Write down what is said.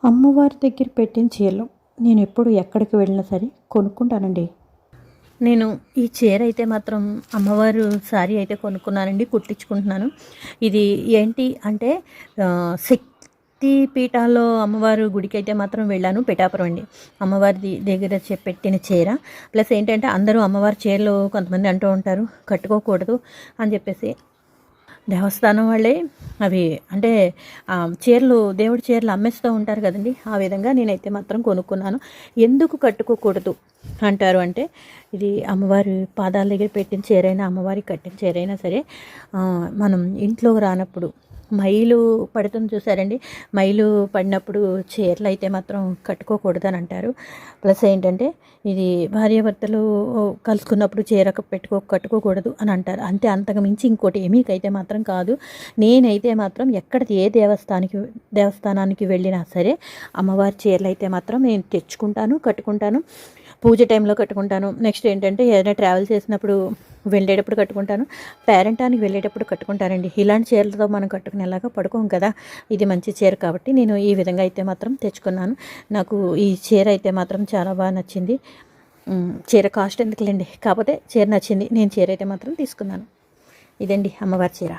అమ్మవారి దగ్గర పెట్టిన చీరలు నేను ఎప్పుడు ఎక్కడికి వెళ్ళినా సరే కొనుక్కుంటానండి. నేను ఈ చీర అయితే మాత్రం అమ్మవారు శారీ అయితే కొనుక్కున్నానండి, కుట్టించుకుంటున్నాను. ఇది ఏంటి అంటే శక్తి పీఠాల్లో అమ్మవారు గుడికి అయితే మాత్రం వెళ్ళాను, పిఠాపురం అండి. అమ్మవారి దగ్గర పెట్టిన చీర. ప్లస్ ఏంటంటే అందరూ అమ్మవారి చీరలు కొంతమంది అంటూ ఉంటారు కట్టుకోకూడదు అని చెప్పేసి. దేవస్థానం వాళ్ళే అవి అంటే చీరలు, దేవుడి చీరలు అమ్మేస్తూ ఉంటారు కదండి. ఆ విధంగా నేనైతే మాత్రం కొనుక్కున్నాను. ఎందుకు కట్టుకోకూడదు అంటారు అంటే, ఇది అమ్మవారి పాదాల దగ్గర పెట్టిన చీరైనా, అమ్మవారికి కట్టిన చీరైనా సరే మనం ఇంట్లోకి రానప్పుడు మైలు పడుతుంది చూసారండి. మైలు పడినప్పుడు చీరలు అయితే మాత్రం కట్టుకోకూడదని అంటారు. ప్లస్ ఏంటంటే ఇది భార్యాభర్తలు కలుసుకున్నప్పుడు చీర కట్టుకోకూడదు అని అంటారు. అంతే, అంతకు మించి ఇంకోటి ఏమీకైతే మాత్రం కాదు. నేనైతే మాత్రం ఏ దేవస్థానానికి వెళ్ళినా సరే అమ్మవారి చీరలు అయితే మాత్రం నేను తెచ్చుకుంటాను, కట్టుకుంటాను. పూజ టైంలో కట్టుకుంటాను. నెక్స్ట్ ఏంటంటే ఏదైనా ట్రావెల్ చేసినప్పుడు వెళ్ళేటప్పుడు కట్టుకుంటాను, పేరెంటానికి వెళ్ళేటప్పుడు కట్టుకుంటానండి. ఇలాంటి చీరలతో మనం కట్టుకునేలాగా పడుకోం కదా. ఇది మంచి చీర కాబట్టి నేను ఈ విధంగా అయితే మాత్రం తెచ్చుకున్నాను. నాకు ఈ చీర అయితే మాత్రం చాలా బాగా నచ్చింది. చీర కాస్ట్ ఎందుకులేండి, కాకపోతే చీర నచ్చింది. నేను చీర అయితే మాత్రం తీసుకున్నాను. ఇదండి అమ్మవారి చీర.